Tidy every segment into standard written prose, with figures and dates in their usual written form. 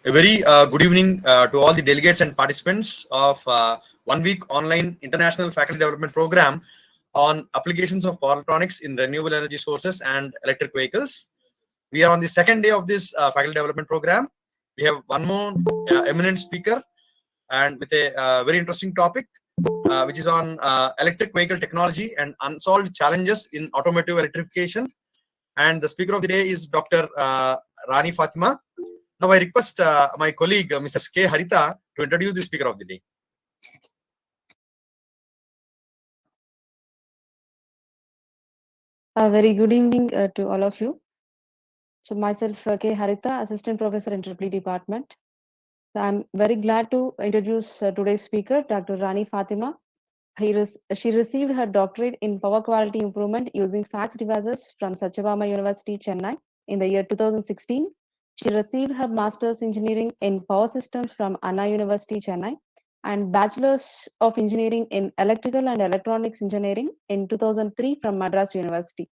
A very good evening to all the delegates and participants of 1 week online international faculty development program on applications of power electronics in renewable energy sources and electric vehicles. We are on the second day of this faculty development program. We have one more eminent speaker and with a very interesting topic, which is on electric vehicle technology and unsolved challenges in automotive electrification. And the speaker of the day is Dr. Rani Fatima. Now I request my colleague, Mrs. K. Harita, to introduce the speaker of the day. A very good evening to all of you. So myself, K. Harita, Assistant Professor in EEE Department. So I'm very glad to introduce today's speaker, Dr. Rani Fatima. She received her doctorate in power quality improvement using fax devices from Satyabama University, Chennai in the year 2016. She received her master's engineering in power systems from Anna University, Chennai, and bachelor's of engineering in electrical and electronics engineering in 2003 from Madras University.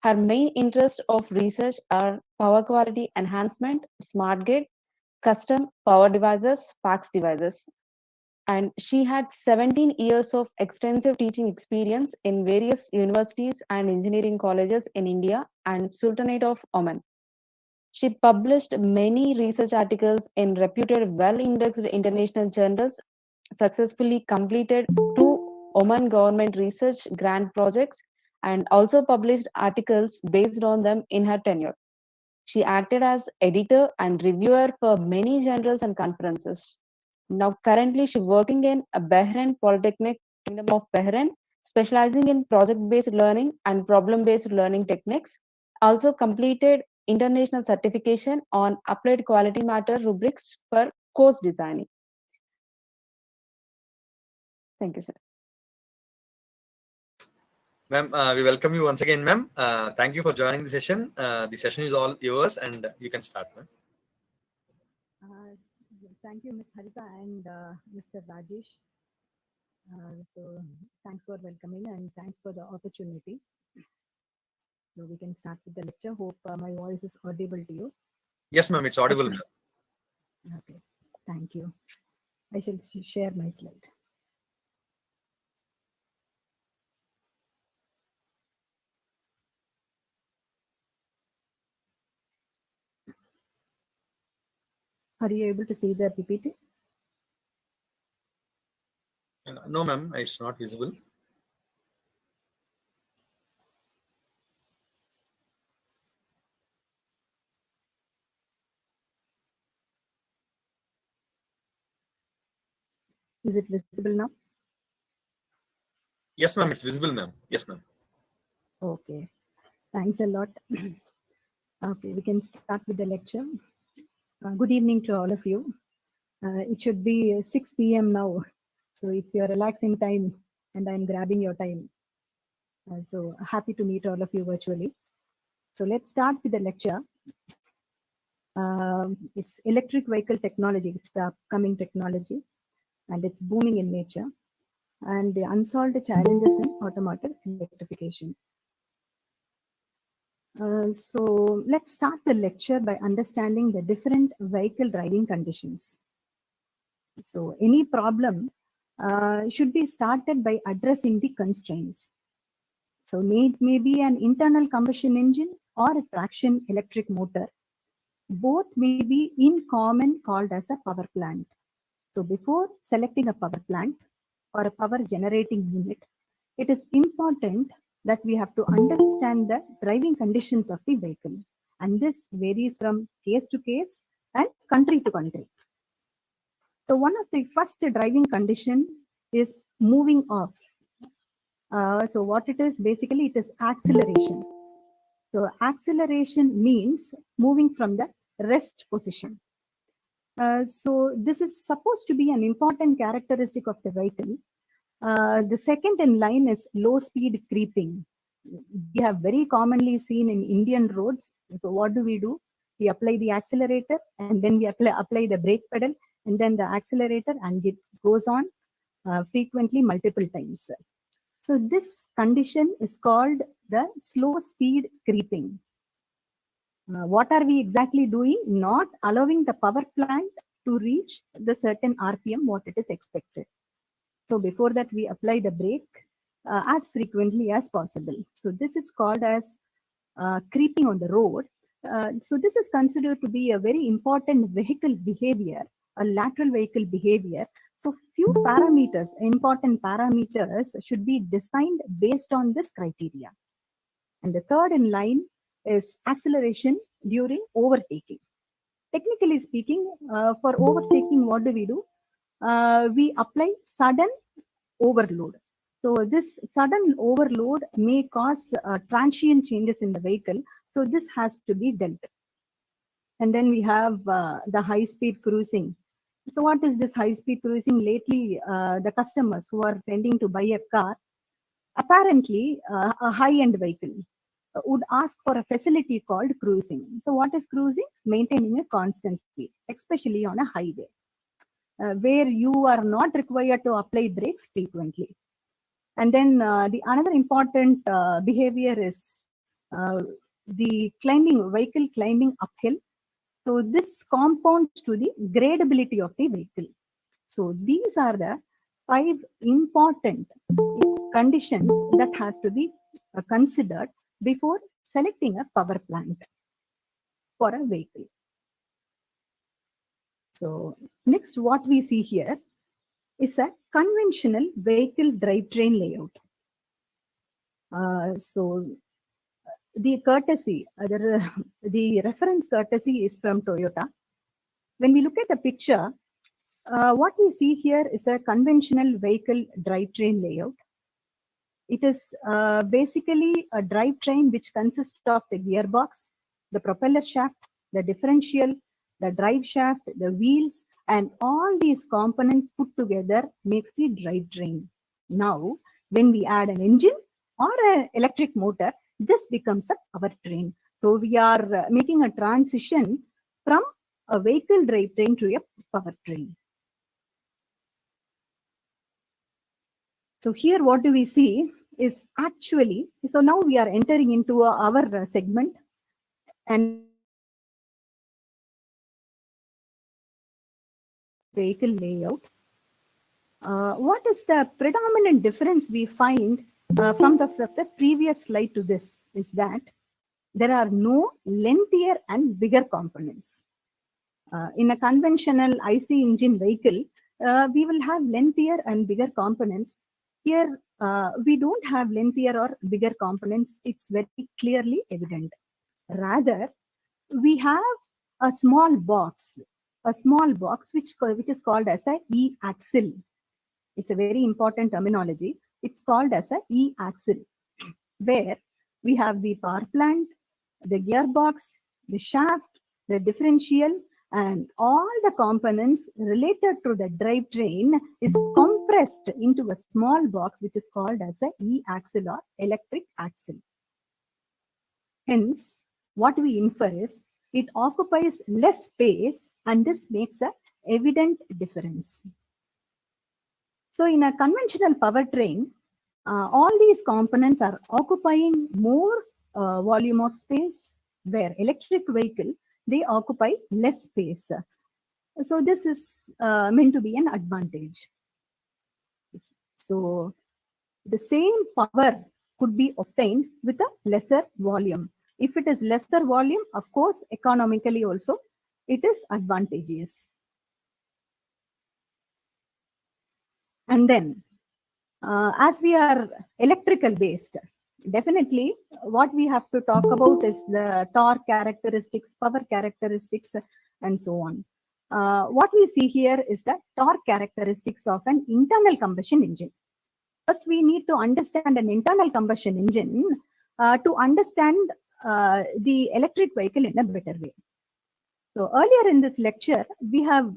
Her main interests of research are power quality enhancement, smart grid, custom power devices, fax devices. And she had 17 years of extensive teaching experience in various universities and engineering colleges in India and Sultanate of Oman. She published many research articles in reputed, well-indexed international journals, successfully completed 2 Oman government research grant projects, and also published articles based on them in her tenure. She acted as editor and reviewer for many journals and conferences. Now, currently, she's working in a Bahrain Polytechnic, Kingdom of Bahrain, specializing in project-based learning and problem-based learning techniques. Also completed international certification on applied quality matter rubrics for course designing. Thank you, sir. Ma'am, we welcome you once again, ma'am. Thank you for joining the session. The session is all yours and you can start, ma'am. Thank you, Ms. Harita and Mr. Rajesh. So thanks for welcoming and thanks for the opportunity. So we can start with the lecture. Hope my voice is audible to you. Yes, ma'am, it's audible. Okay. Okay, thank you. I shall share my slide. Are you able to see the PPT? No, ma'am, it's not visible. Is it visible now? Yes, ma'am, it's visible, ma'am. Yes, ma'am. Okay, thanks a lot. Okay, we can start with the lecture. Good evening to all of you. It should be 6 p.m. now, so it's your relaxing time and I'm grabbing your time. So happy to meet all of you virtually. So let's start with the lecture. It's electric vehicle technology. It's the upcoming technology and it's booming in nature and the unsolved challenges in automotive electrification. So let's start the lecture by understanding the different vehicle driving conditions. So any problem should be started by addressing the constraints. So it may be an internal combustion engine or a traction electric motor. Both may be in common called as a power plant. So before selecting a power plant or a power generating unit, it is important that we have to understand the driving conditions of the vehicle. And this varies from case to case and country to country. So one of the first driving condition is moving off. So what it is, basically it is acceleration. So acceleration means moving from the rest position. So this is supposed to be an important characteristic of the vehicle. The second in line is low speed creeping. We have very commonly seen in Indian roads. So what do? We apply the accelerator and then we apply the brake pedal and then the accelerator, and it goes on frequently multiple times. So this condition is called the slow speed creeping. What are we exactly doing? Not allowing the power plant to reach the certain RPM what it is expected. So before that, we apply the brake as frequently as possible. So this is called as creeping on the road. So this is considered to be a very important vehicle behavior, a lateral vehicle behavior. So few parameters, important parameters should be designed based on this criteria. And the third in line is acceleration during overtaking. Technically speaking, for overtaking, what do? We apply sudden overload. So this sudden overload may cause transient changes in the vehicle. So this has to be dealt. And then we have the high-speed cruising. So what is this high-speed cruising? Lately, the customers who are tending to buy a car, apparently a high-end vehicle, would ask for a facility called cruising. So what is cruising? Maintaining a constant speed, especially on a highway, where you are not required to apply brakes frequently. And then the another important behavior is the vehicle climbing uphill. So this compounds to the gradability of the vehicle. So these are the 5 important conditions that have to be considered before selecting a power plant for a vehicle. So next, what we see here is a conventional vehicle drivetrain layout. So the courtesy, the reference courtesy is from Toyota. When we look at the picture, what we see here is a conventional vehicle drivetrain layout. It is basically a drivetrain which consists of the gearbox, the propeller shaft, the differential, the drive shaft, the wheels, and all these components put together makes the drivetrain. Now, when we add an engine or an electric motor, this becomes a powertrain. So we are making a transition from a vehicle drivetrain to a powertrain. So here what do we see is actually, so now we are entering into our segment, and vehicle layout. What is the predominant difference we find from the previous slide to this is that there are no lengthier and bigger components. In a conventional IC engine vehicle, we will have lengthier and bigger components. Here, we don't have lengthier or bigger components. It's very clearly evident. Rather, we have a small box which is called as a E-axle. It's a very important terminology. It's called as a E-axle, where we have the power plant, the gearbox, the shaft, the differential, and all the components related to the drivetrain is compressed into a small box which is called as a E-axle or electric axle. Hence, what we infer is it occupies less space, and this makes an evident difference. So in a conventional powertrain, all these components are occupying more volume of space, where electric vehicle, they occupy less space. So this is meant to be an advantage. So the same power could be obtained with a lesser volume. If it is lesser volume, of course, economically also, it is advantageous. And then, as we are electrical based, definitely what we have to talk about is the torque characteristics, power characteristics, and so on. What we see here is the torque characteristics of an internal combustion engine. First, we need to understand an internal combustion engine to understand the electric vehicle in a better way. So earlier in this lecture, we have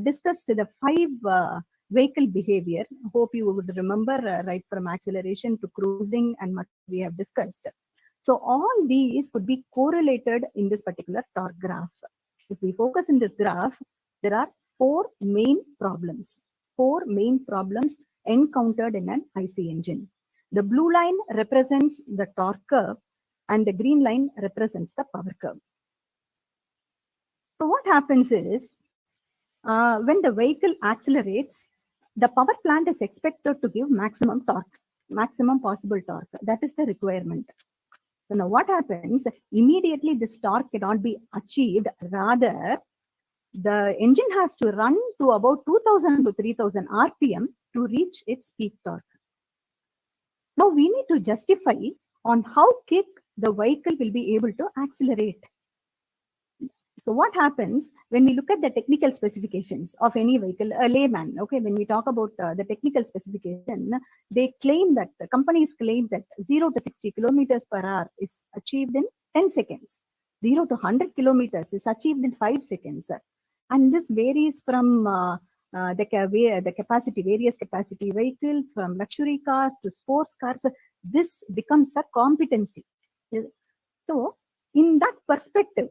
discussed the 5 vehicle behavior. Hope you would remember right from acceleration to cruising and much we have discussed. So all these could be correlated in this particular torque graph. If we focus in this graph, there are 4 main problems. 4 main problems encountered in an IC engine. The blue line represents the torque curve, and the green line represents the power curve. So what happens is, when the vehicle accelerates, the power plant is expected to give maximum torque, maximum possible torque. That is the requirement. So now what happens? Immediately this torque cannot be achieved. Rather, the engine has to run to about 2000 to 3000 RPM to reach its peak torque. Now we need to justify on how quick the vehicle will be able to accelerate. So what happens when we look at the technical specifications of any vehicle, a layman, okay, when we talk about the technical specification, they claim that, the companies claim that 0 to 60 kilometers per hour is achieved in 10 seconds. 0 to 100 kilometers is achieved in 5 seconds. And this varies from the capacity, various capacity vehicles, from luxury cars to sports cars. This becomes a competency. So in that perspective,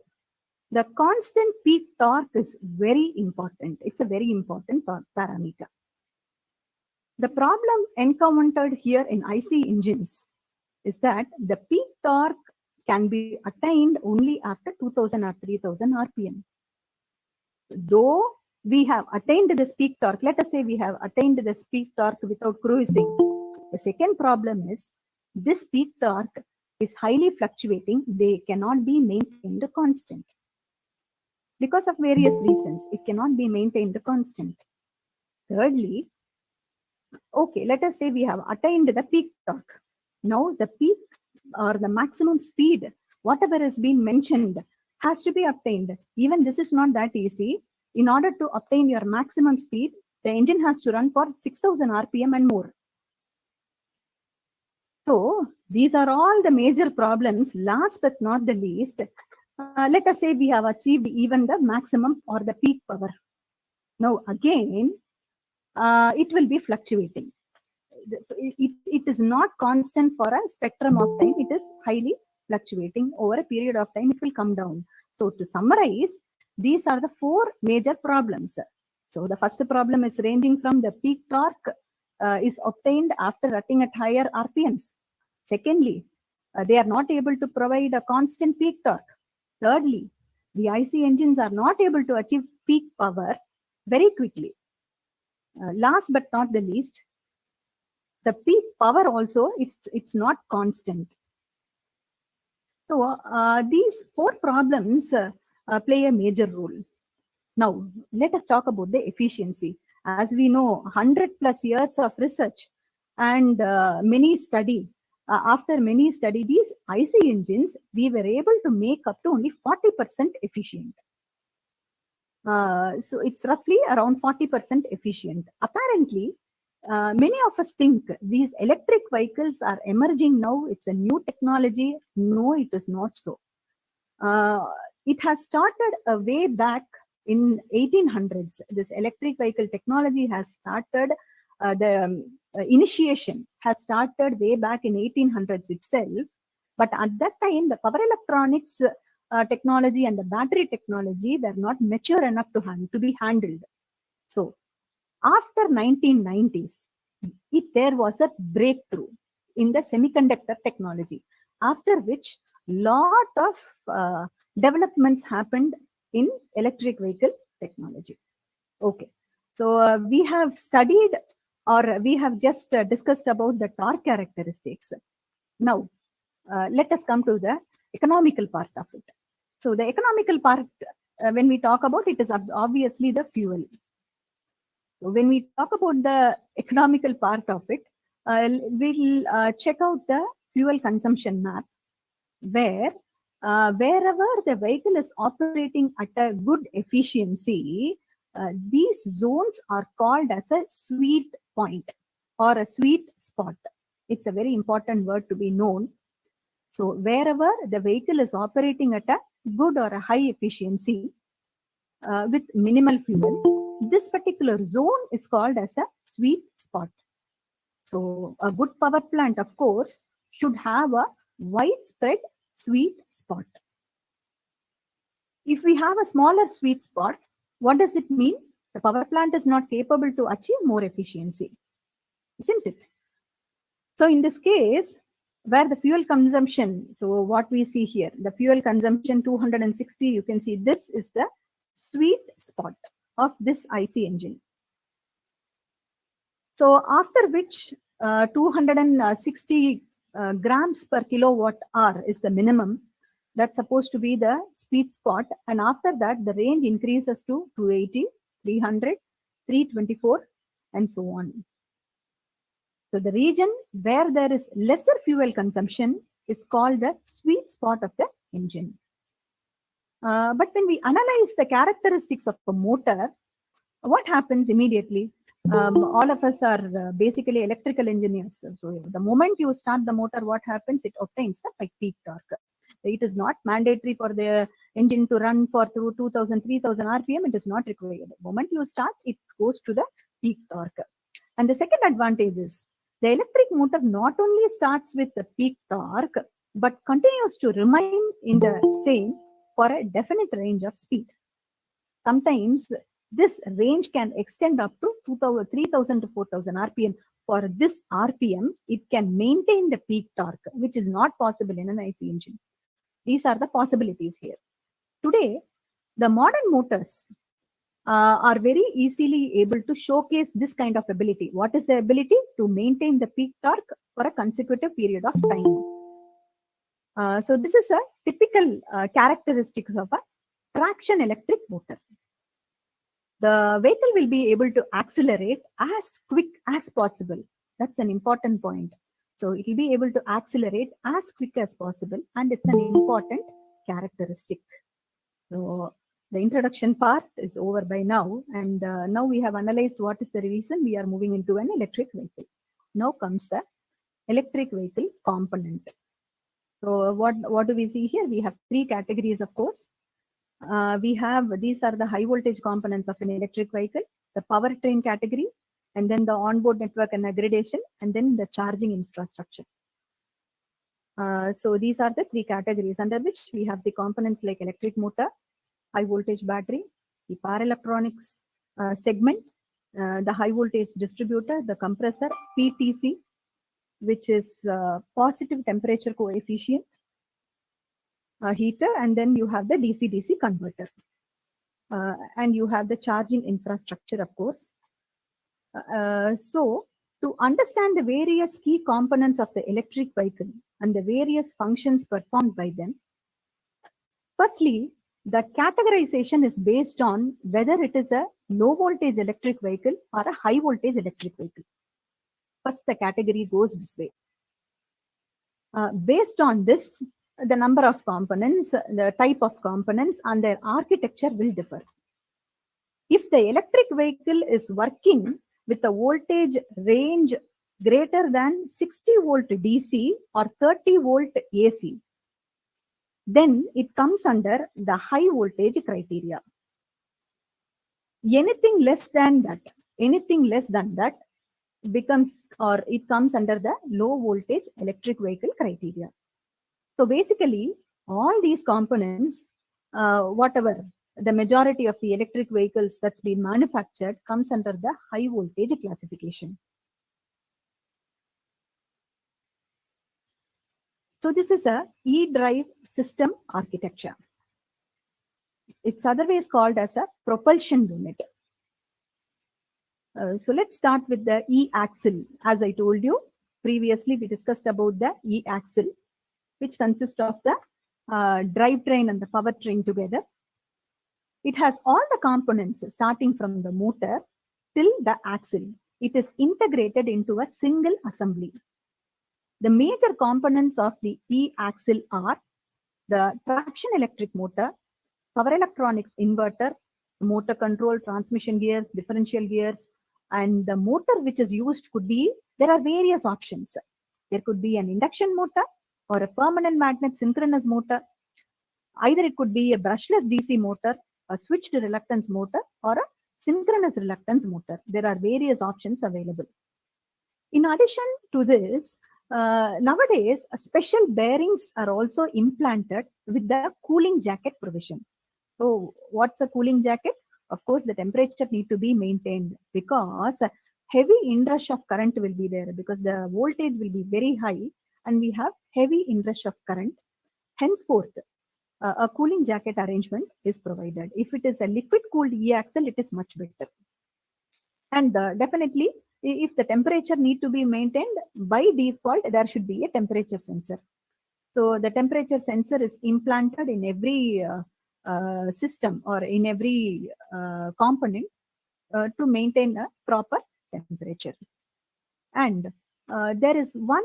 the constant peak torque is very important. It's a very important parameter. The problem encountered here in IC engines is that the peak torque can be attained only after 2000 or 3000 RPM. Though we have attained this peak torque, let us say we have attained this peak torque without cruising. The second problem is this peak torque is highly fluctuating. They cannot be maintained constant. Because of various reasons, it cannot be maintained constant. Thirdly, okay, let us say we have attained the peak torque. Now the peak or the maximum speed, whatever has been mentioned, has to be obtained. Even this is not that easy. In order to obtain your maximum speed, the engine has to run for 6000 RPM and more. So these are all the major problems. Last but not the least, let us say we have achieved even the maximum or the peak power. Now again, it will be fluctuating. It is not constant for a spectrum of time. It is highly fluctuating. Over a period of time, it will come down. So to summarize, these are the 4 major problems. So the first problem is ranging from the peak torque is obtained after running at higher RPMs. Secondly, they are not able to provide a constant peak torque. Thirdly, the IC engines are not able to achieve peak power very quickly. Last but not the least, the peak power also, it's not constant. So these 4 problems play a major role. Now, let us talk about the efficiency. As we know, 100+ years of research and many study. After many study, these IC engines, we were able to make up to only 40% efficient. So it's roughly around 40% efficient. Apparently, many of us think these electric vehicles are emerging now. It's a new technology. No, it is not so. It has started way back in 1800s. This electric vehicle technology has started, the initiation has started way back in 1800s itself. But at that time, the power electronics technology and the battery technology were not mature enough to be handled. So after 1990s, there was a breakthrough in the semiconductor technology, after which lot of developments happened in electric vehicle technology. Okay, so we have studied, or we have just discussed about the torque characteristics. Now, let us come to the economical part of it. So the economical part, when we talk about it, is obviously the fuel. So when we talk about the economical part of it, we'll check out the fuel consumption map, where wherever the vehicle is operating at a good efficiency, these zones are called as a sweet point or a sweet spot. It's a very important word to be known. So wherever the vehicle is operating at a good or a high efficiency with minimal fuel, this particular zone is called as a sweet spot. So a good power plant, of course, should have a widespread sweet spot. If we have a smaller sweet spot, what does it mean? The power plant is not capable to achieve more efficiency, isn't it? So in this case, where the fuel consumption, so what we see here, the fuel consumption 260, you can see this is the sweet spot of this IC engine. So after which 260 grams per kilowatt hour is the minimum. That's supposed to be the sweet spot. And after that, the range increases to 280, 300, 324, and so on. So the region where there is lesser fuel consumption is called the sweet spot of the engine. But when we analyze the characteristics of a motor, what happens immediately? All of us are basically electrical engineers. So the moment you start the motor, what happens? It obtains the peak torque. It is not mandatory for the engine to run for 2000, 3000 RPM. It is not required. The moment you start, it goes to the peak torque. And the second advantage is the electric motor not only starts with the peak torque, but continues to remain in the same for a definite range of speed. Sometimes this range can extend up to 3000 to 4000 RPM. For this RPM, it can maintain the peak torque, which is not possible in an IC engine. These are the possibilities here. Today, the modern motors are very easily able to showcase this kind of ability. What is the ability? To maintain the peak torque for a consecutive period of time. So this is a typical characteristic of a traction electric motor. The vehicle will be able to accelerate as quick as possible. That's an important point. So it will be able to accelerate as quick as possible, and it's an important characteristic. So the introduction part is over by now, and now we have analyzed what is the reason we are moving into an electric vehicle. Now comes the electric vehicle component. So what do we see here? We have three categories, of course. These are the high voltage components of an electric vehicle, the powertrain category, and then the onboard network and aggregation, and then the charging infrastructure. So these are the three categories under which we have the components like electric motor, high voltage battery, the power electronics segment, the high voltage distributor, the compressor, PTC, which is positive temperature coefficient, heater, and then you have the DC-DC converter. And you have the charging infrastructure, of course. So to understand the various key components of the electric vehicle and the various functions performed by them, firstly, the categorization is based on whether it is a low voltage electric vehicle or a high voltage electric vehicle. First, the category goes this way. Based on this, the number of components, the type of components, and their architecture will differ. If the electric vehicle is working with a voltage range greater than 60 volt DC or 30 volt AC, then it comes under the high voltage criteria. Anything less than that becomes, or it comes under the low voltage electric vehicle criteria. So basically, all these components, whatever the majority of the electric vehicles that's been manufactured, comes under the high voltage classification. So this is a E-drive system architecture. It's otherwise called as a propulsion unit. So let's start with the E-axle. As I told you previously, we discussed about the E-axle, which consists of the drivetrain and the powertrain together. It has all the components starting from the motor till the axle. It is integrated into a single assembly. The major components of the E-axle are the traction electric motor, power electronics inverter, motor control, transmission gears, differential gears, and the motor which is used could be, there are various options. There could be an induction motor or a permanent magnet synchronous motor. Either it could be a brushless DC motor, a switched reluctance motor, or a synchronous reluctance motor. There are various options available. In addition to this, nowadays, special bearings are also implanted with the cooling jacket provision. So what's a cooling jacket? Of course, the temperature need to be maintained because heavy inrush of current will be there because the voltage will be very high and we have heavy inrush of current. Henceforth, a cooling jacket arrangement is provided. If it is a liquid cooled E-axle, it is much better. And definitely, if the temperature need to be maintained, by default, there should be a temperature sensor. So the temperature sensor is implanted in every system or in every component to maintain a proper temperature. And there is one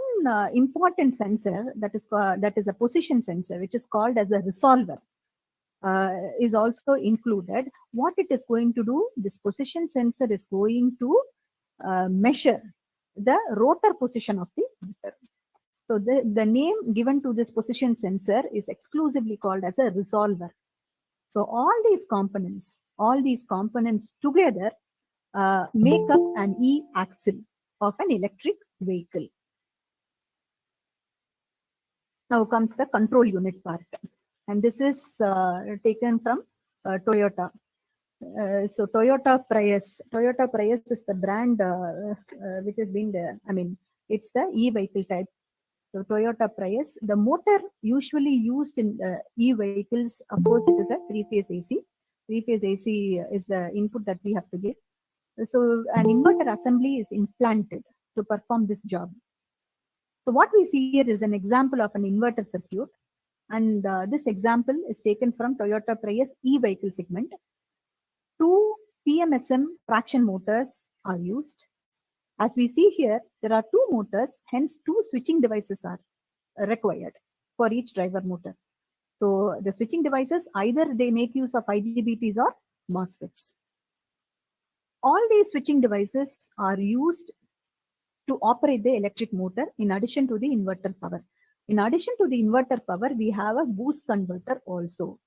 important sensor that is a position sensor, which is called as a resolver. Is also included. What it is going to do, this position sensor is going to measure the rotor position of the motor. So the name given to this position sensor is exclusively called as a resolver. So all these components together make up an E-axle of an electric vehicle. Now comes the control unit part. And this is taken from Toyota. So Toyota Prius is the brand which has been there. I mean, it's the e-vehicle type. So Toyota Prius, the motor usually used in e-vehicles, of course, it is a three-phase AC. Three-phase AC is the input that we have to give. So an inverter assembly is implanted to perform this job. So what we see here is an example of an inverter circuit. And this example is taken from Toyota Prius e-vehicle segment. Two PMSM traction motors are used. As we see here, there are two motors, hence two switching devices are required for each driver motor. So the switching devices, either they make use of IGBTs or MOSFETs. All these switching devices are used to operate the electric motor in addition to the inverter power. In addition to the inverter power, we have a boost converter also.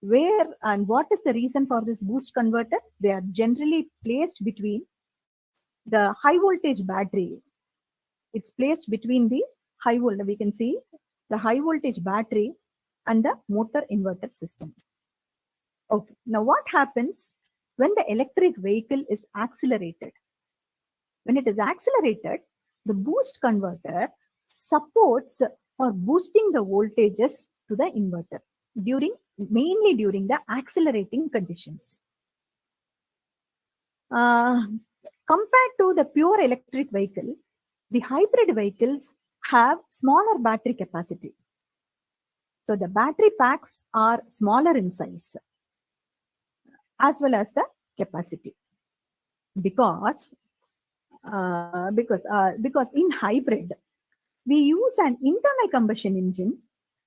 Where and what is the reason for this boost converter? They are generally placed between the high voltage battery. It's placed between the high voltage, we can see the high voltage battery and the motor inverter system. Okay, now what happens when the electric vehicle is accelerated? When it is accelerated, the boost converter supports for boosting the voltages to the inverter mainly during the accelerating conditions. Compared to the pure electric vehicle, the hybrid vehicles have smaller battery capacity. So the battery packs are smaller in size as well as the capacity, because in hybrid we use an internal combustion engine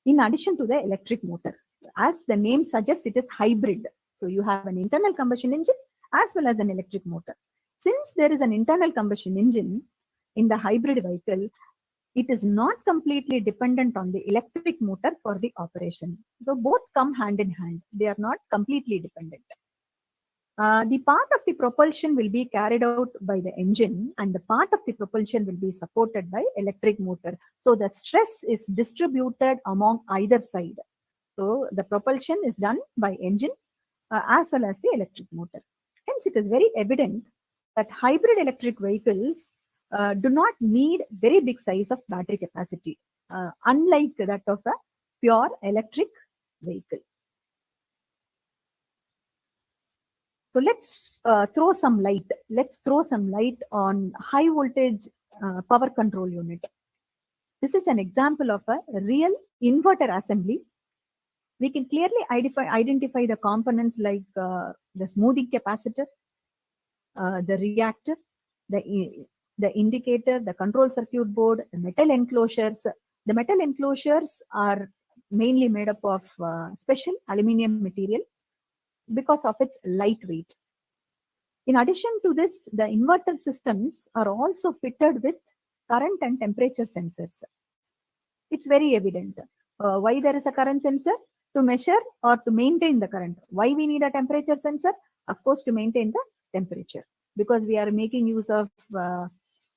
in addition to the electric motor. As the name suggests, it is hybrid. So you have an internal combustion engine as well as an electric motor. Since there is an internal combustion engine in the hybrid vehicle, it is not completely dependent on the electric motor for the operation. So both come hand in hand. They are not completely dependent. The part of the propulsion will be carried out by the engine, and the part of the propulsion will be supported by electric motor. So the stress is distributed among either side. So the propulsion is done by engine as well as the electric motor. Hence, it is very evident that hybrid electric vehicles do not need very big size of battery capacity, unlike that of a pure electric vehicle. So let's throw some light. Let's throw some light on high voltage power control unit. This is an example of a real inverter assembly. We can clearly identify the components like the smoothing capacitor, the reactor, the indicator, the control circuit board, the metal enclosures. The metal enclosures are mainly made up of special aluminum material because of its lightweight. In addition to this, the inverter systems are also fitted with current and temperature sensors. It's very evident. Why there is a current sensor? To measure or to maintain the current. Why we need a temperature sensor? Of course, to maintain the temperature, because we are making use of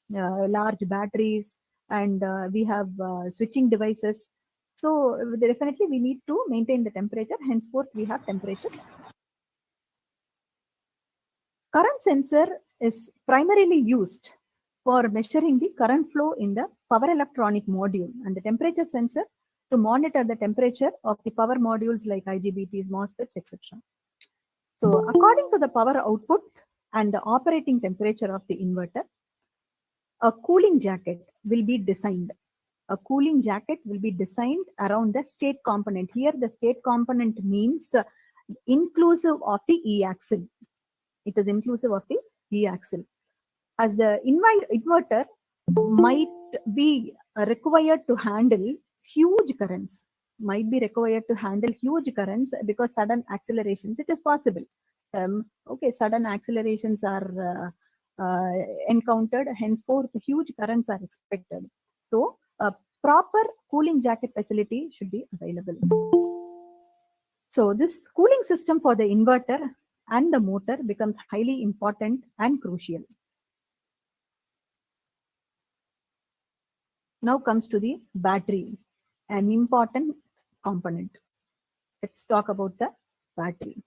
large batteries and we have switching devices. So definitely we need to maintain the temperature. Henceforth, we have temperature. Current sensor is primarily used for measuring the current flow in the power electronic module and the temperature sensor to monitor the temperature of the power modules like IGBTs, MOSFETs, etc. So according to the power output and the operating temperature of the inverter, a cooling jacket will be designed. A cooling jacket will be designed around the state component. Here the state component means inclusive of the E-axle. It is inclusive of the E-axle. As the inverter might be required to handle huge currents, because sudden accelerations, it is possible. Okay, sudden accelerations are encountered, henceforth huge currents are expected. So a proper cooling jacket facility should be available. So this cooling system for the inverter and the motor becomes highly important and crucial. Now comes to the battery, an important component. Let's talk about the battery.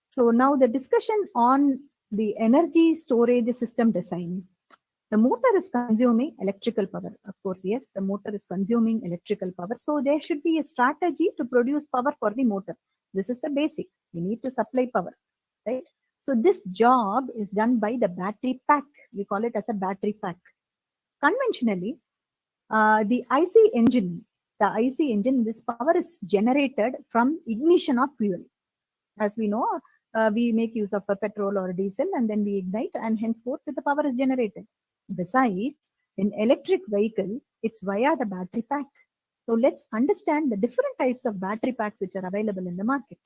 So now the discussion on the energy storage system design. The motor is consuming electrical power. Of course, yes, the motor is consuming electrical power. So there should be a strategy to produce power for the motor. This is the basic. We need to supply power, right? So this job is done by the battery pack. We call it as a battery pack. Conventionally, the IC engine, this power is generated from ignition of fuel. As we know, we make use of a petrol or diesel and then we ignite, and henceforth the power is generated. Besides, in electric vehicle, it's via the battery pack. So let's understand the different types of battery packs which are available in the market.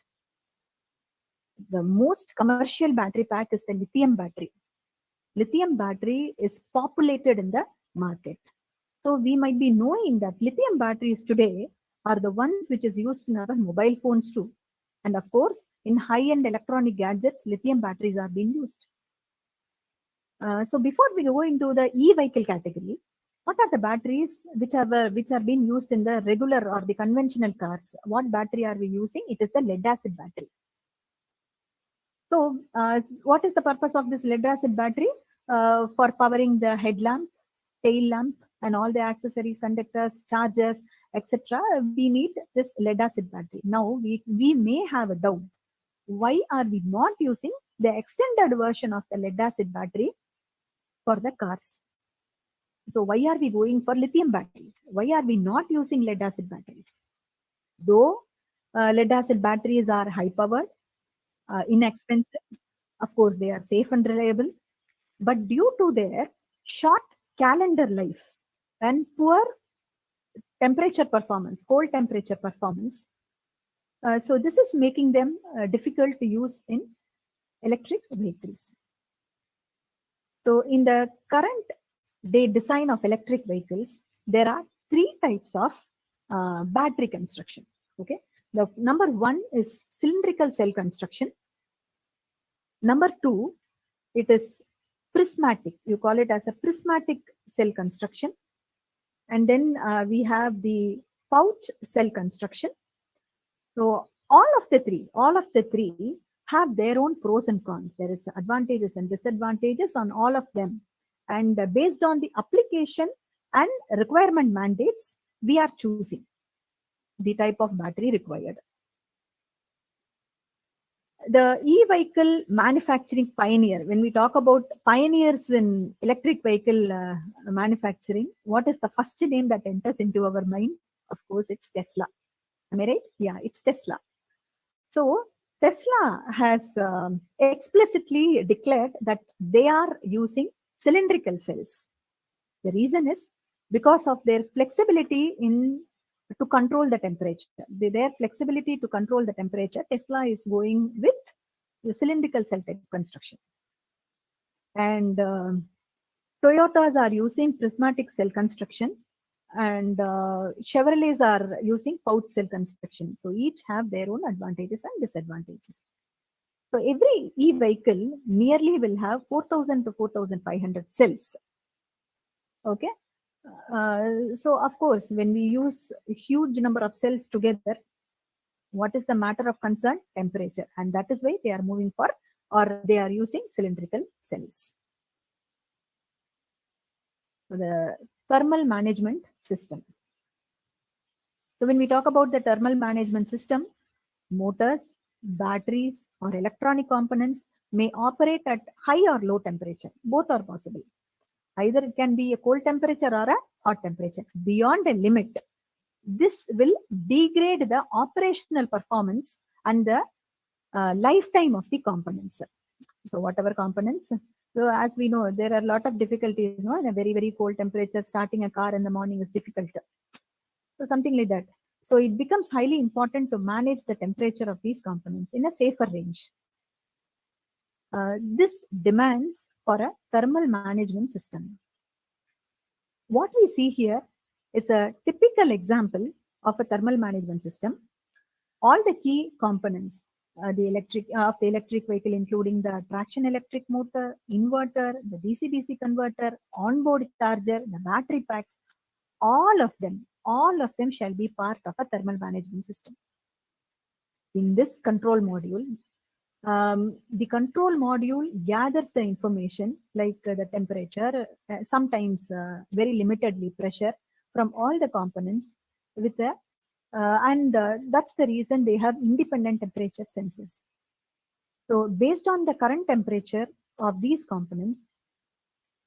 The most commercial battery pack is the lithium battery. Lithium battery is populated in the market. So we might be knowing that lithium batteries today are the ones which is used in our mobile phones too. And of course, in high-end electronic gadgets, lithium batteries are being used. So before we go into the e-vehicle category, what are the batteries which are being used in the regular or the conventional cars? What battery are we using? It is the lead-acid battery. So what is the purpose of this lead-acid battery? For powering the headlamp, tail lamp, and all the accessories, conductors, chargers, etc. We need this lead-acid battery. Now we may have a doubt. Why are we not using the extended version of the lead-acid battery for the cars? So why are we going for lithium batteries? Why are we not using lead-acid batteries? Though lead-acid batteries are high-powered, inexpensive, of course they are safe and reliable, but due to their short calendar life and poor temperature performance, cold temperature performance, so this is making them difficult to use in electric vehicles. So in the current day design of electric vehicles, there are three types of battery construction. Okay, the number one is cylindrical cell construction. Number two, it is prismatic. You call it as a prismatic cell construction. And then we have the pouch cell construction. So all of the three have their own pros and cons. There is advantages and disadvantages on all of them. And based on the application and requirement mandates, we are choosing the type of battery required. The e-vehicle manufacturing pioneer, when we talk about pioneers in electric vehicle manufacturing, what is the first name that enters into our mind? Of course, it's Tesla. Am I right? Yeah, it's Tesla. So Tesla has explicitly declared that they are using cylindrical cells. The reason is because of their flexibility to control the temperature. Their flexibility to control the temperature, Tesla is going with the cylindrical cell type construction. And Toyotas are using prismatic cell construction, and Chevrolets are using pouch cell construction. So each have their own advantages and disadvantages. So every e-vehicle nearly will have 4,000 to 4,500 cells. Okay. So of course, when we use a huge number of cells together, what is the matter of concern? Temperature. And that is why they are moving for, or they are using cylindrical cells. the thermal management system. So when we talk about the thermal management system, motors, batteries, or electronic components may operate at high or low temperature. Both are possible. Either it can be a cold temperature or a hot temperature. Beyond a limit, this will degrade the operational performance and the lifetime of the components. So whatever components, so as we know, there are a lot of difficulties, you know, in a very, very cold temperature, starting a car in the morning is difficult. So something like that. So it becomes highly important to manage the temperature of these components in a safer range. This demands for a thermal management system. What we see here is a typical example of a thermal management system. All the key components of the electric vehicle, including the traction electric motor, inverter, the DC-DC converter, onboard charger, the battery packs, all of them shall be part of a thermal management system. In this control module, the control module gathers the information like the temperature, sometimes very limitedly pressure from all the components with the that's the reason they have independent temperature sensors. So based on the current temperature of these components,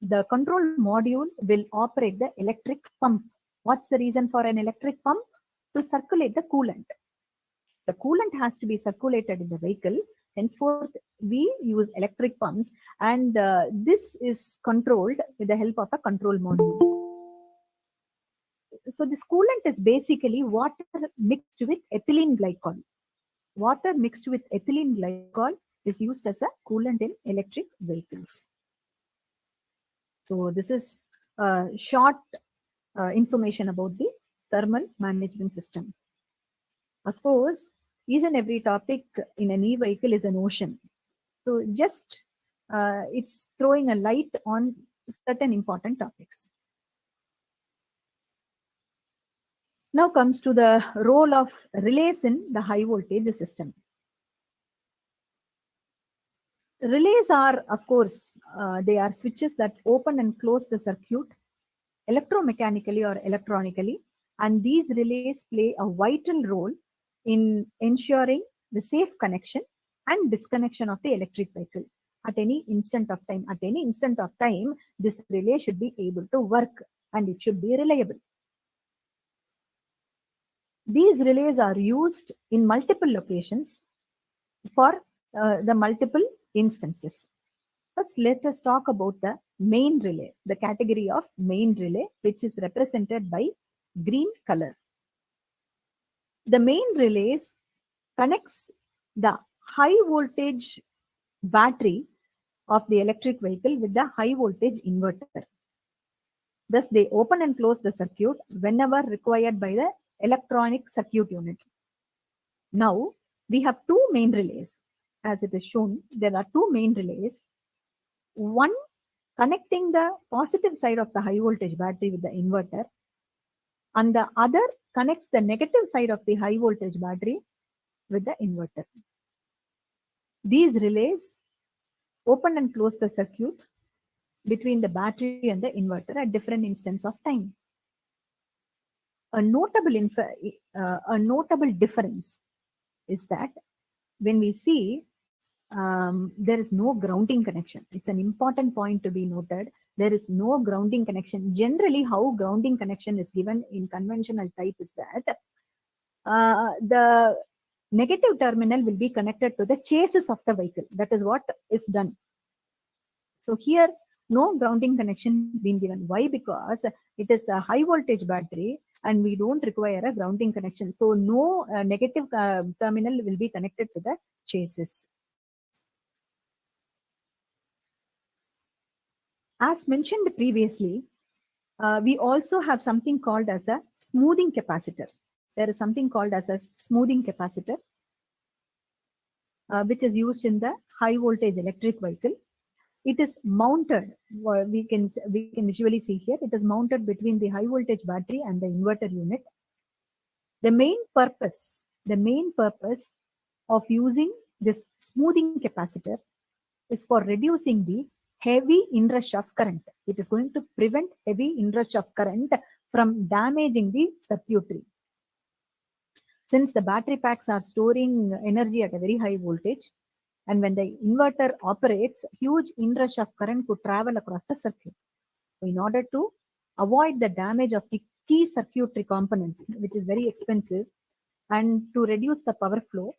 the control module will operate the electric pump. What's the reason for an electric pump? To circulate the coolant. The coolant has to be circulated in the vehicle. Henceforth, we use electric pumps, and this is controlled with the help of a control module. So this coolant is basically water mixed with ethylene glycol. Water mixed with ethylene glycol is used as a coolant in electric vehicles. So this is short information about the thermal management system. Of course, each and every topic in an e-vehicle is an ocean. So just it's throwing a light on certain important topics. Now comes to the role of relays in the high voltage system. Relays are, of course, they are switches that open and close the circuit electromechanically or electronically, and these relays play a vital role in ensuring the safe connection and disconnection of the electric vehicle at any instant of time. At any instant of time, this relay should be able to work and it should be reliable. These relays are used in multiple locations for the multiple instances. First, let us talk about the main relay, the category of main relay, which is represented by green color. The main relays connects the high voltage battery of the electric vehicle with the high voltage inverter. Thus, they open and close the circuit whenever required by the electronic circuit unit. Now, we have two main relays. As it is shown, there are two main relays. One connecting the positive side of the high voltage battery with the inverter, and the other connects the negative side of the high voltage battery with the inverter. These relays open and close the circuit between the battery and the inverter at different instants of time. A notable difference is that when we see there is no grounding connection. It's an important point to be noted. There is no grounding connection. Generally, how grounding connection is given in conventional type is that the negative terminal will be connected to the chassis of the vehicle. That is what is done. So here, no grounding connection is being given. Why? Because it is a high voltage battery and we don't require a grounding connection. So no negative terminal will be connected to the chassis. As mentioned previously, we also have something called as a smoothing capacitor. There is something called as a smoothing capacitor, which is used in the high voltage electric vehicle. It is mounted, we can visually see here, it is mounted between the high voltage battery and the inverter unit. The main purpose of using this smoothing capacitor is for reducing the heavy inrush of current. It is going to prevent heavy inrush of current from damaging the circuitry. Since the battery packs are storing energy at a very high voltage, and when the inverter operates, huge inrush of current could travel across the circuit. So in order to avoid the damage of the key circuitry components, which is very expensive, and to reduce the power flow,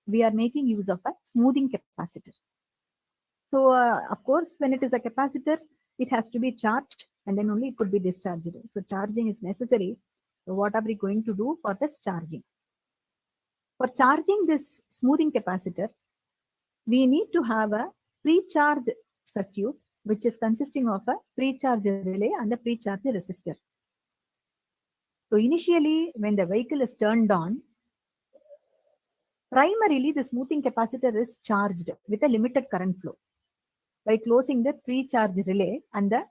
we are making use of a smoothing capacitor. So of course, when it is a capacitor, it has to be charged and then only it could be discharged. So charging is necessary. So what are we going to do for this charging? For charging this smoothing capacitor, we need to have a pre-charge circuit, which is consisting of a pre-charge relay and a pre-charge resistor. So initially, when the vehicle is turned on, primarily the smoothing capacitor is charged with a limited current flow by closing the pre-charge relay and the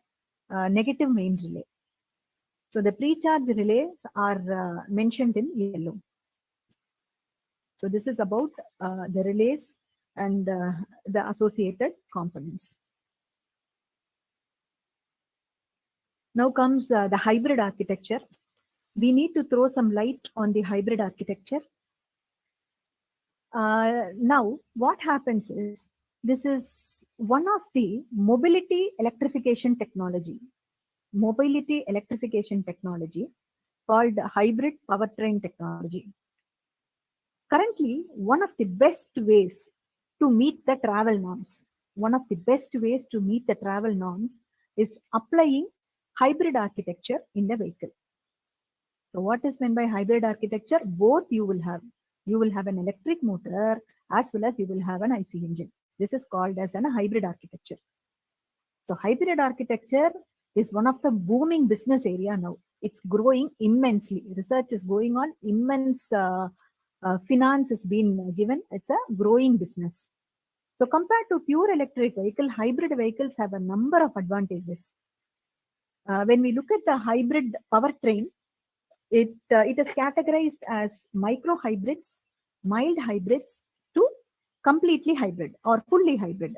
negative main relay. So the pre-charge relays are mentioned in yellow. So this is about the relays and the associated components. Now comes the hybrid architecture. We need to throw some light on the hybrid architecture. Now, what happens is, this is one of the mobility electrification technology called hybrid powertrain technology. Currently, one of the best ways to meet the travel norms, is applying hybrid architecture in the vehicle. So what is meant by hybrid architecture? Both you will have. You will have an electric motor as well as you will have an IC engine. This is called as a hybrid architecture. So hybrid architecture is one of the booming business area now. It's growing immensely. Research is going on. Immense finance is being given. It's a growing business. So compared to pure electric vehicle, hybrid vehicles have a number of advantages. When we look at the hybrid powertrain, it is categorized as micro hybrids, mild hybrids to completely hybrid or fully hybrid.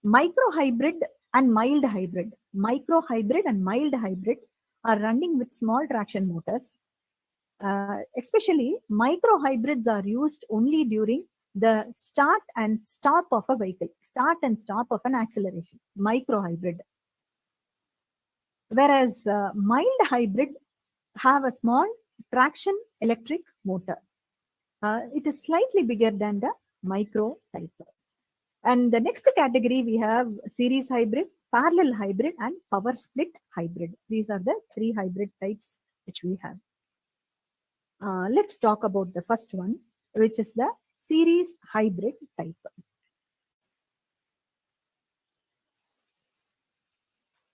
Micro hybrid and mild hybrid. Micro hybrid and mild hybrid are running with small traction motors. Especially micro hybrids are used only during the start and stop of a vehicle, start and stop of an acceleration, micro hybrid. Whereas mild hybrid have a small traction electric motor. It is slightly bigger than the micro type. And the next category we have series hybrid, parallel hybrid and power split hybrid. These are the three hybrid types which we have. Let's talk about the first one, which is the series hybrid type.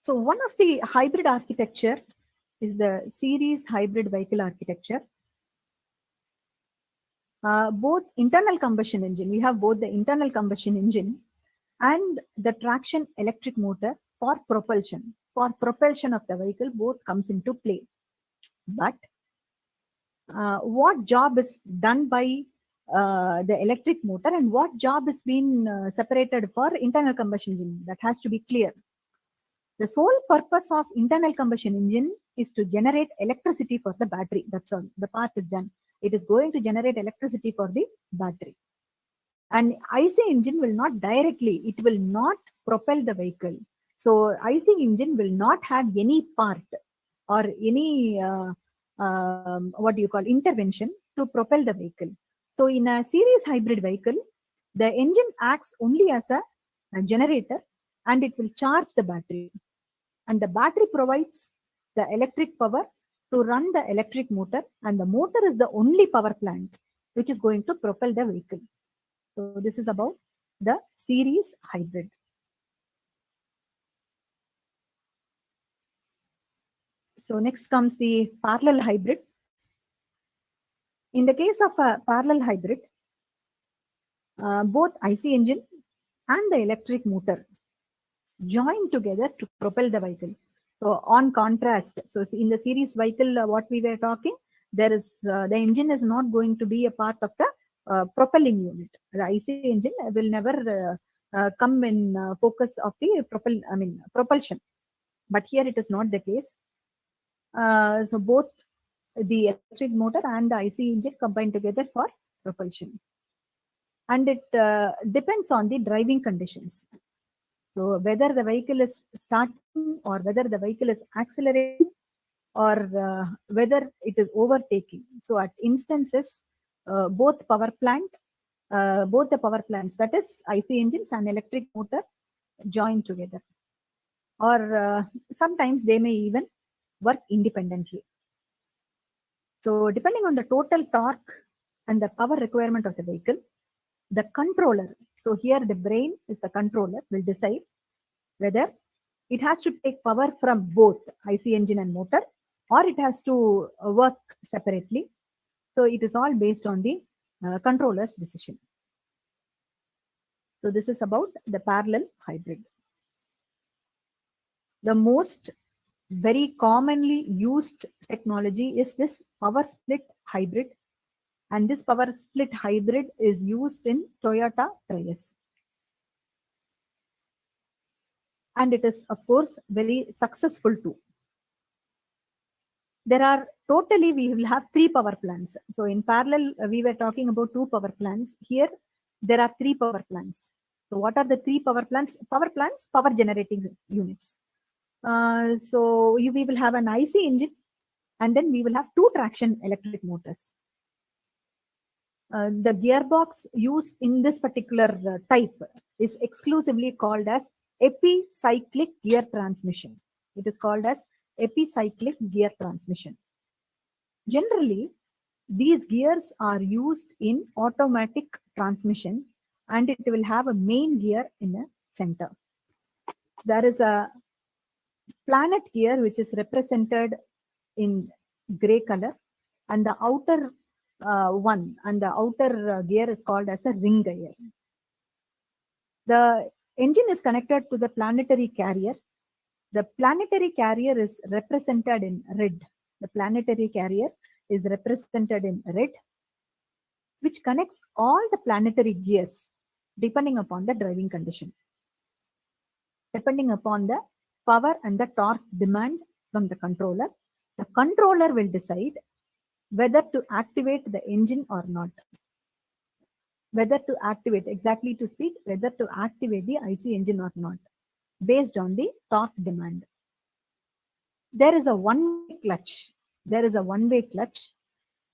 So one of the hybrid architecture is the series hybrid vehicle architecture. Both internal combustion engine, we have both the internal combustion engine and the traction electric motor for propulsion. For propulsion of the vehicle, both comes into play. But what job is done by the electric motor and what job is being separated for internal combustion engine? That has to be clear. The sole purpose of internal combustion engine is to generate electricity for the battery. That's all. The part is done. It is going to generate electricity for the battery. And IC engine will not directly, it will not propel the vehicle. So IC engine will not have any part or any intervention to propel the vehicle. So in a series hybrid vehicle, the engine acts only as a generator and it will charge the battery. And the battery provides the electric power to run the electric motor, and the motor is the only power plant which is going to propel the vehicle. So this is about the series hybrid. So next comes the parallel hybrid. In the case of a parallel hybrid, both IC engine and the electric motor join together to propel the vehicle. So on contrast, so in the series vehicle, what we were talking, there is the engine is not going to be a part of the propelling unit. The IC engine will never come in focus of the propulsion. But here it is not the case. So both the electric motor and the IC engine combine together for propulsion. And it depends on the driving conditions. So whether the vehicle is starting or whether the vehicle is accelerating or whether it is overtaking. So at instances, both the power plants, that is IC engines and electric motor, join together. Or sometimes they may even work independently. So depending on the total torque and the power requirement of the vehicle, the controller, so here the brain is the controller, will decide whether it has to take power from both IC engine and motor, or it has to work separately. So it is all based on the controller's decision. So this is about the parallel hybrid. The most very commonly used technology is this power split hybrid, and this power split hybrid is used in Toyota Prius. And it is, of course, very successful too. There are totally, we will have 3 power plants. So in parallel, we were talking about 2 power plants. Here, there are 3 power plants. So what are the 3 power plants? Power generating units. So we will have an IC engine, and then we will have 2 traction electric motors. The gearbox used in this particular type is exclusively called as epicyclic gear transmission. It is called as epicyclic gear transmission. Generally, these gears are used in automatic transmission, and it will have a main gear in the center. There is a planet gear which is represented in gray color, and the outer gear is called as a ring gear. The engine is connected to the planetary carrier. The planetary carrier is represented in red. The planetary carrier is represented in red, which connects all the planetary gears depending upon the driving condition, depending upon the power and the torque demand from the controller. The controller will decide whether to activate the engine or not. Whether to activate, exactly to speak, whether to activate the IC engine or not, based on the torque demand. There is a one-way clutch.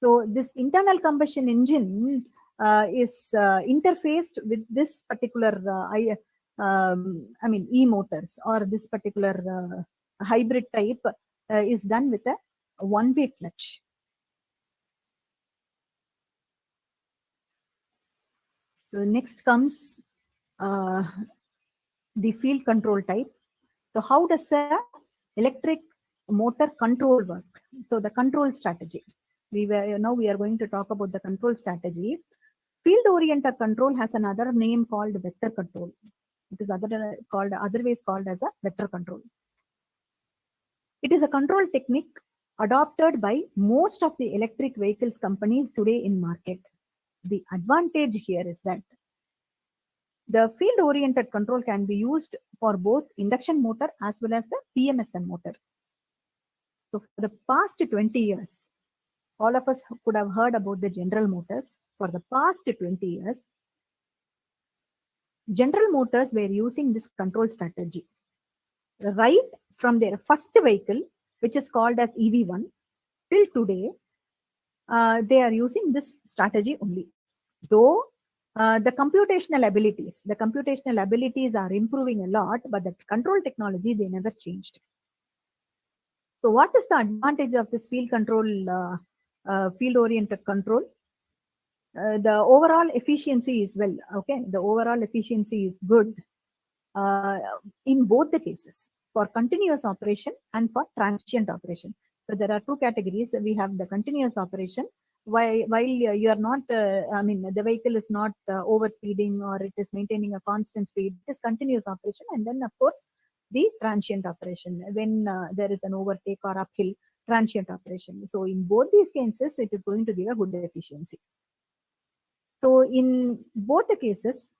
So this internal combustion engine is interfaced with this particular e-motors, or this particular hybrid type is done with a one-way clutch. So next comes the field control type. So how does the electric motor control work? So the control strategy. Now we are going to talk about the control strategy. Field-oriented control has another name called vector control. It is otherwise called as a vector control. It is a control technique adopted by most of the electric vehicles companies today in market. The advantage here is that the field-oriented control can be used for both induction motor as well as the PMSM motor. So for the past 20 years, all of us could have heard about the General Motors. For the past 20 years, General Motors were using this control strategy. Right from their first vehicle, which is called as EV1, till today, they are using this strategy only. Though the computational abilities are improving a lot, but the control technology, they never changed. So what is the advantage of this field control, field-oriented control? The overall efficiency is the overall efficiency is good in both the cases, for continuous operation and for transient operation. So there are 2 categories. We have the continuous operation, while you are not, the vehicle is not overspeeding, or it is maintaining a constant speed. It is continuous operation. And then, of course, the transient operation, when there is an overtake or uphill, transient operation. So in both these cases, it is going to give a good efficiency. So in both the cases,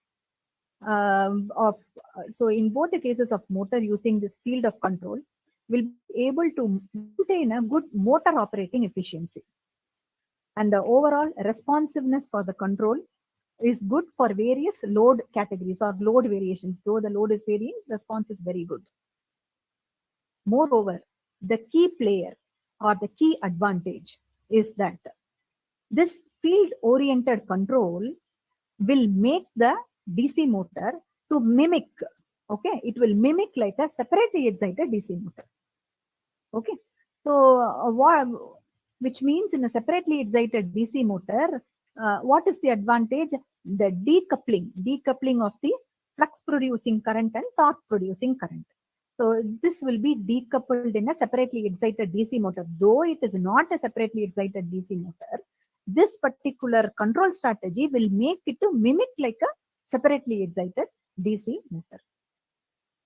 So in both the cases of motor using this field of control, will be able to maintain a good motor operating efficiency. And the overall responsiveness for the control is good for various load categories or load variations. Though the load is varying, response is very good. Moreover, the key player or the key advantage is that this field-oriented control will make the DC motor to mimic, okay, it will mimic like a separately excited DC motor. Okay, so which means in a separately excited DC motor, what is the advantage? The decoupling of the flux producing current and torque producing current. So this will be decoupled in a separately excited DC motor. Though it is not a separately excited DC motor, this particular control strategy will make it to mimic like a separately excited DC motor.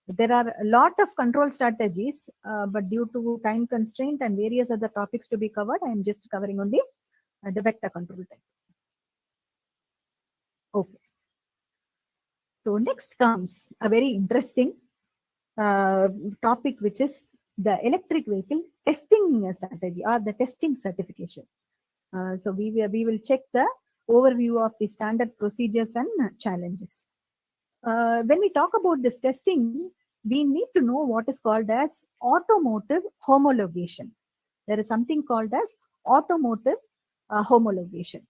There are a lot of control strategies, but due to time constraint and various other topics to be covered, I am just covering only the vector control type. Okay. So next comes a very interesting topic, which is the electric vehicle testing strategy or the testing certification. So we will check the overview of the standard procedures and challenges. When we talk about this testing, we need to know what is called as automotive homologation. There is something called as automotive homologation.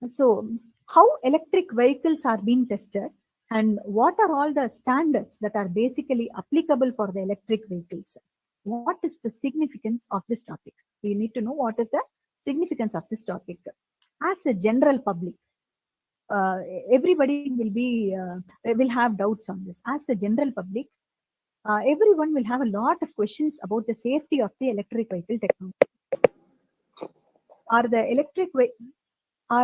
So how electric vehicles are being tested and what are all the standards that are basically applicable for the electric vehicles? What is the significance of this topic? We need to know what is the significance of this topic. As a general public, everybody will have doubts on this. As a general public, everyone will have a lot of questions about the safety of the electric vehicle technology. Are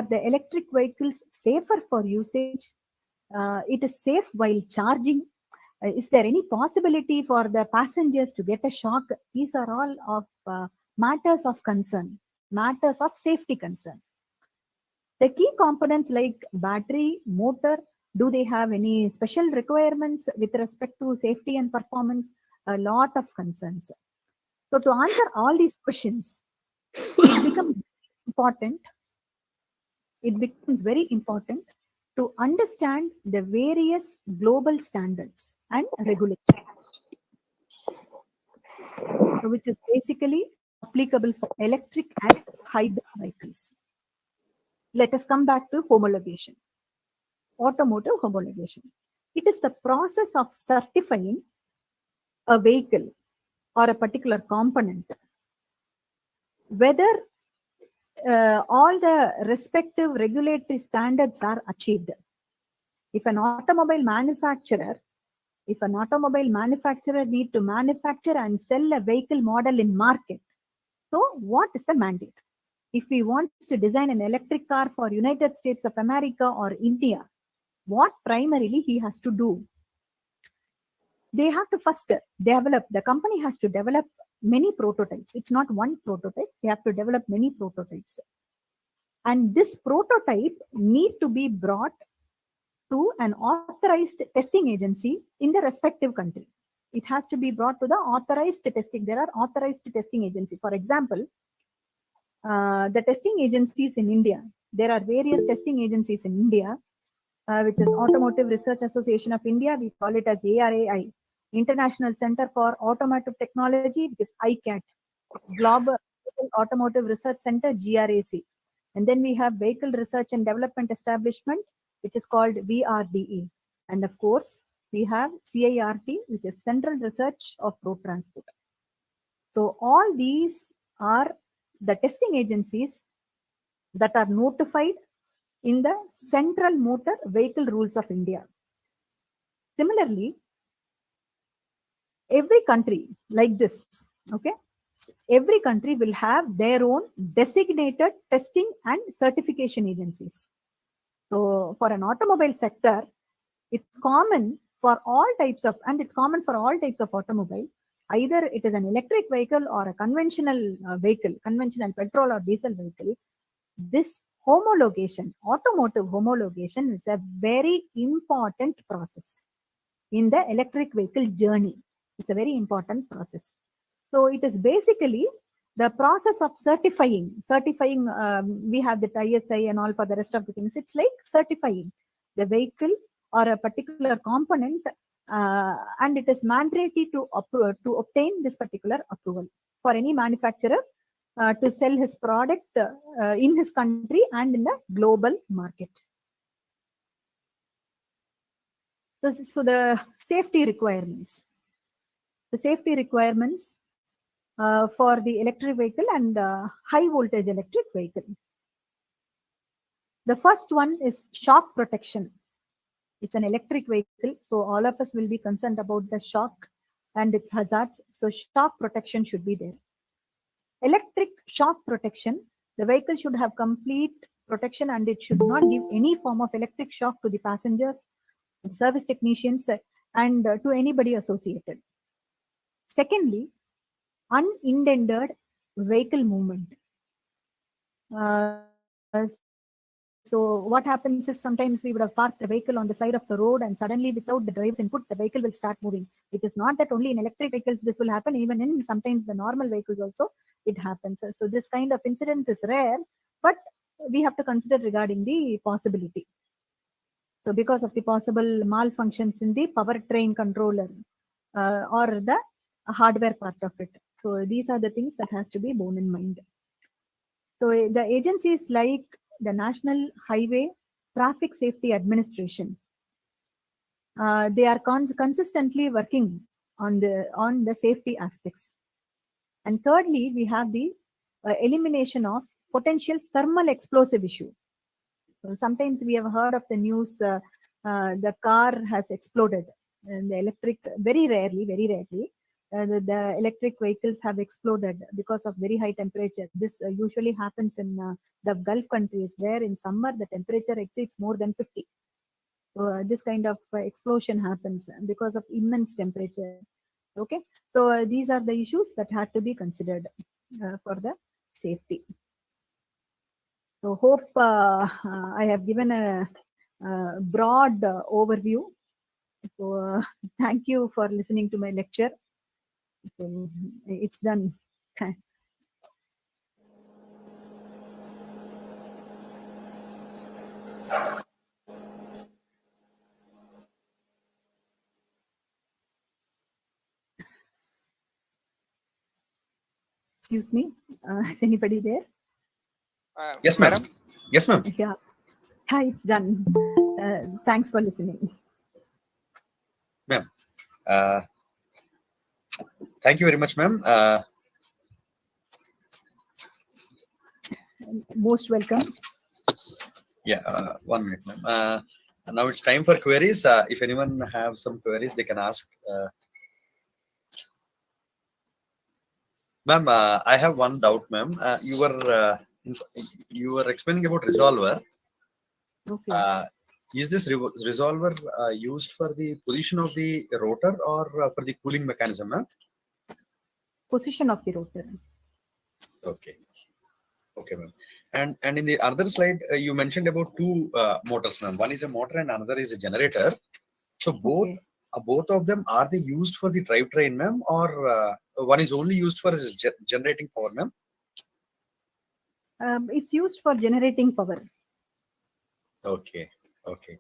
the electric vehicles safer for usage? It is safe while charging. Is there any possibility for the passengers to get a shock? These are all of matters of concern, matters of safety concern. The key components like battery, motor, do they have any special requirements with respect to safety and performance? A lot of concerns. So to answer all these questions, it becomes important. It becomes very important to understand the various global standards and regulations, so which is basically applicable for electric and hybrid vehicles. Let us come back to homologation. Automotive homologation. It is the process of certifying a vehicle or a particular component, whether all the respective regulatory standards are achieved. If an automobile manufacturer need to manufacture and sell a vehicle model in market, so what is the mandate? If he wants to design an electric car for United States of America or India, what primarily he has to do? They have to first the company has to develop many prototypes. It's not one prototype. They have to develop many prototypes. And this prototype need to be brought to an authorized testing agency in the respective country. It has to be brought to the authorized testing. There are authorized testing agencies. For example, the testing agencies in India, there are various testing agencies in India, which is Automotive Research Association of India. We call it as ARAI, International Center for Automotive Technology, which is ICAT, Global Automotive Research Center, GRAC. And then we have Vehicle Research and Development Establishment, which is called VRDE. And of course, we have CIRT, which is Central Research of Road Transport. So all these are the testing agencies that are notified in the Central Motor Vehicle Rules of India. Similarly, every country like this, okay, every country will have their own designated testing and certification agencies. So for an automobile sector, it's common for all types of, and it's common for all types of automobile. Either it is an electric vehicle or a conventional vehicle, conventional petrol or diesel vehicle. This homologation, automotive homologation is a very important process in the electric vehicle journey. It's a very important process. So it is basically the process of certifying. We have the ISI and all for the rest of the things. It's like certifying the vehicle or a particular component, and it is mandatory to obtain this particular approval for any manufacturer to sell his product in his country and in the global market. So the safety requirements. The safety requirements for the electric vehicle and high voltage electric vehicle. The first one is shock protection. It's an electric vehicle, so all of us will be concerned about the shock and its hazards. So shock protection should be there. Electric shock protection, the vehicle should have complete protection and it should not give any form of electric shock to the passengers, the service technicians, and to anybody associated. Secondly, unintended vehicle movement. So what happens is sometimes we would have parked the vehicle on the side of the road and suddenly without the driver's input, the vehicle will start moving. It is not that only in electric vehicles this will happen, even in sometimes the normal vehicles also it happens. So this kind of incident is rare, but we have to consider regarding the possibility. So because of the possible malfunctions in the powertrain controller or the hardware part of it. So these are the things that has to be borne in mind. So the agencies like the National Highway Traffic Safety Administration, they are consistently working on the safety aspects. And thirdly, we have the elimination of potential thermal explosive issue. So sometimes we have heard of the news, the car has exploded, and the electric, very rarely, the electric vehicles have exploded because of very high temperature. This usually happens in the Gulf countries, where in summer the temperature exceeds more than 50. So this kind of explosion happens because of immense temperature. Okay, so these are the issues that had to be considered for the safety. So hope I have given a broad overview. So thank you for listening to my lecture. So it's done. Excuse me, is anybody there? Yes, madam. Yes, ma'am. Yeah, it's done. Thanks for listening. Ma'am, thank you very much, ma'am. Most welcome. Yeah, 1 minute, ma'am. Now it's time for queries. If anyone have some queries, they can ask. Ma'am, I have one doubt, ma'am. You were explaining about resolver. Okay. Is this resolver used for the position of the rotor or for the cooling mechanism, ma'am? Position of the rotor. Okay. Okay, ma'am. And in the other slide, you mentioned about two motors, ma'am. One is a motor and another is a generator. So both of them, are they used for the drivetrain, ma'am, or one is only used for generating power, ma'am? It's used for generating power. Okay. Okay.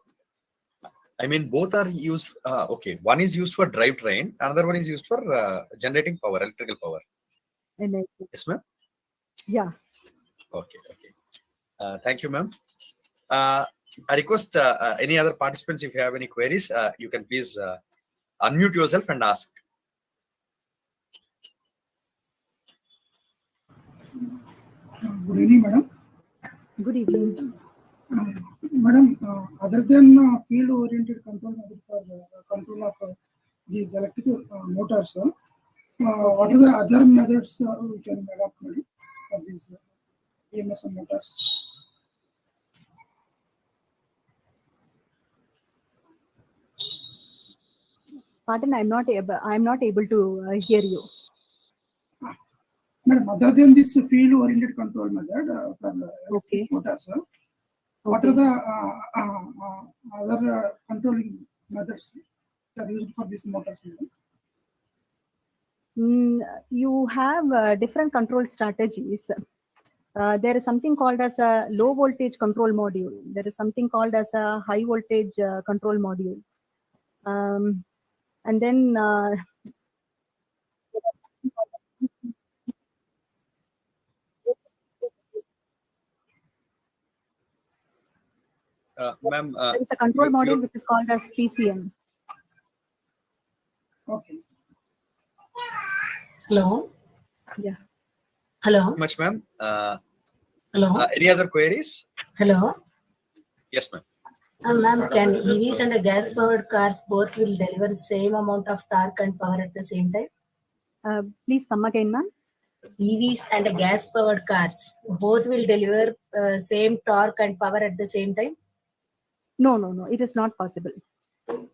I mean, both are used. Okay, one is used for drivetrain, another one is used for generating power, electrical power. Yes, ma'am. Yeah. Okay. Okay. Thank you, ma'am. I request any other participants, if you have any queries, you can please unmute yourself and ask. Good evening, madam. Good evening. Madam, other than field-oriented control for control of these electrical motors, what are the other methods we can adopt for these EMS motors? Pardon, I'm not able to hear you. Madam, other than this field-oriented control method for Okay. motors, what are the other controlling methods that are used for these motors? You have different control strategies. There is something called as a low voltage control module. There is something called as a high voltage control module. And then Ma'am, there is a control you- module which is called as PCM. Okay. Hello. Yeah. Hello. much, ma'am. Hello. Any other queries? Hello. Yes, ma'am. Ma'am, can EVs and gas-powered cars both will deliver the same amount of torque and power at the same time? Please come again, ma'am. EVs and gas-powered cars both will deliver same torque and power at the same time? No, no, no. It is not possible. Okay.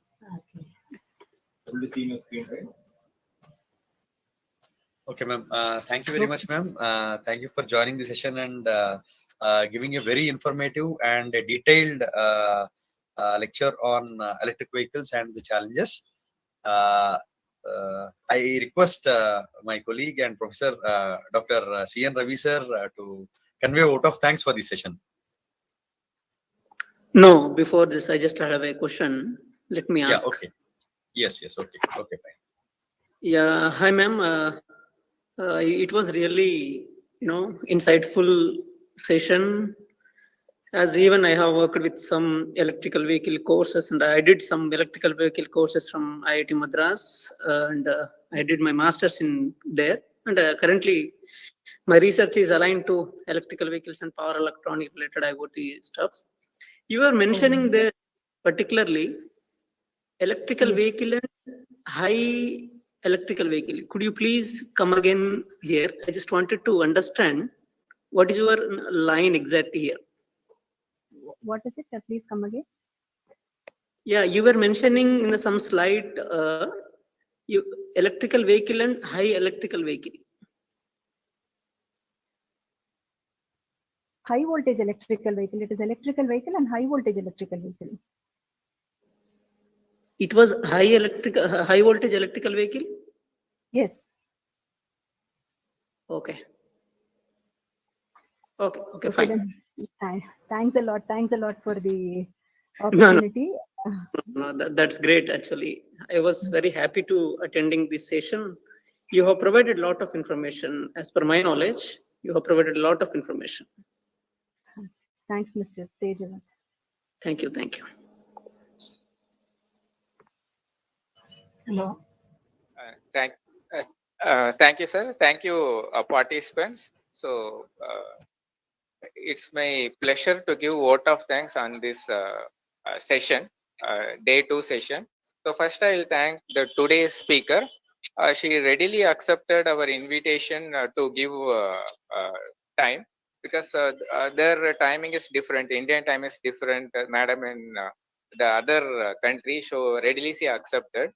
Okay, ma'am. Thank you very much, ma'am. Thank you for joining the session and giving a very informative and a detailed lecture on electric vehicles and the challenges. I request my colleague and Professor Dr. C.N. Ravi sir to convey a vote of thanks for this session. No, before this, I just have a question. Let me ask. Yeah, okay. Yes, yes, okay. Okay, fine. Yeah, hi, ma'am. It was really, insightful session. As even I have worked with some electrical vehicle courses, and I did some electrical vehicle courses from IIT Madras, and I did my master's in there. And currently, my research is aligned to electrical vehicles and power electronic related IoT stuff. You were mentioning there particularly electrical vehicle and high electrical vehicle. Could you please come again here? I just wanted to understand what is your line exactly here. What is it? Please come again. Yeah, you were mentioning in some slide electrical vehicle and high electrical vehicle. High voltage electrical vehicle. It is electrical vehicle and high voltage electrical vehicle. It was high voltage electrical vehicle? Yes. Okay. Okay, fine. Then, thanks a lot. Thanks a lot for the No. opportunity. No, that's great. Actually, I was very happy to attending this session. You have provided a lot of information. As per my knowledge, you have provided a lot of information. Thanks, Mr. Tejavan. Thank you. Thank you. Hello. Thank you, sir. Thank you, participants. So it's my pleasure to give vote of thanks on this session, day 2 session. So first I will thank the today's speaker. She readily accepted our invitation to give time, because their timing is different. Indian time is different, madam, in the other country. So readily she accepted.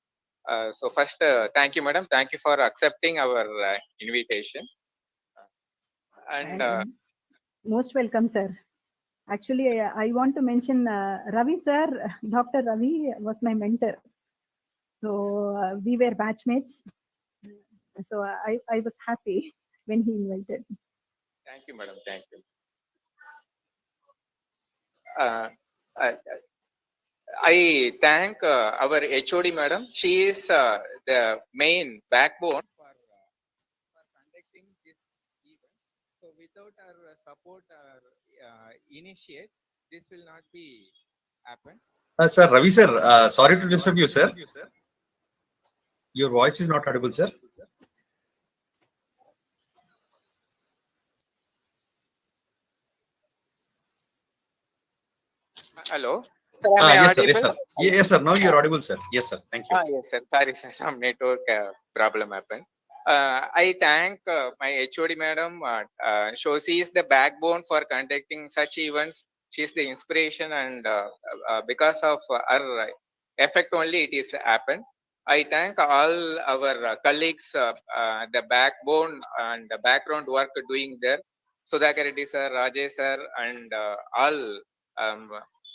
So first, thank you, madam. Thank you for accepting our invitation. And Most welcome, sir. Actually, I want to mention Ravi, sir. Dr. Ravi was my mentor. So we were batchmates. So I was happy when he invited. thank you, madam. Thank you. I thank our HOD, madam. She is the main backbone for conducting this event. So without her support or initiate, this will not be happen. Sir, Ravi sir, sorry to disturb you, sir. Your voice is not audible, sir. Hello. Sir, am I Yes, sir. audible? Yes, sir. Yes, sir. Now you're audible, sir. Yes, sir. Thank you. Yes, sir. Sorry, sir. Some network problem happened. I thank my HOD madam. So she is the backbone for conducting such events. She is the inspiration, and because of her effect only it is happened. I thank all our colleagues, the backbone and the background work doing there. Sudhakar Reddy sir, Rajesh sir, and um,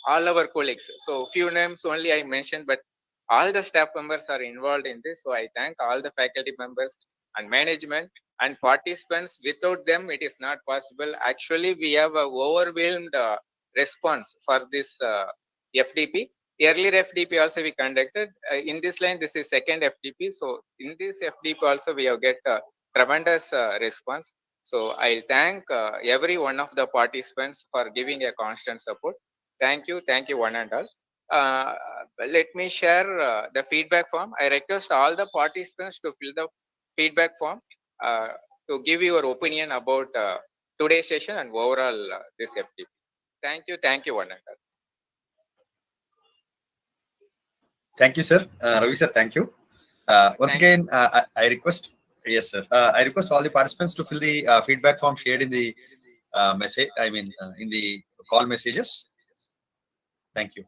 all our colleagues. So few names only I mentioned, but all the staff members are involved in this. So I thank all the faculty members and management and participants. Without them, it is not possible. Actually, we have a overwhelmed response for this FDP. Earlier FDP also we conducted. In this line, this is second FDP. So in this FDP also we have get tremendous response. So I'll thank every one of the participants for giving a constant support. Thank you one and all. Let me share the feedback form. I request all the participants to fill the feedback form to give your opinion about today's session and overall this FDP. Thank you one and all. Thank you, sir. Ravi sir, thank you. Once Thank again, I request, yes, sir. I request all the participants to fill the feedback form shared in the message, in the call messages. Thank you.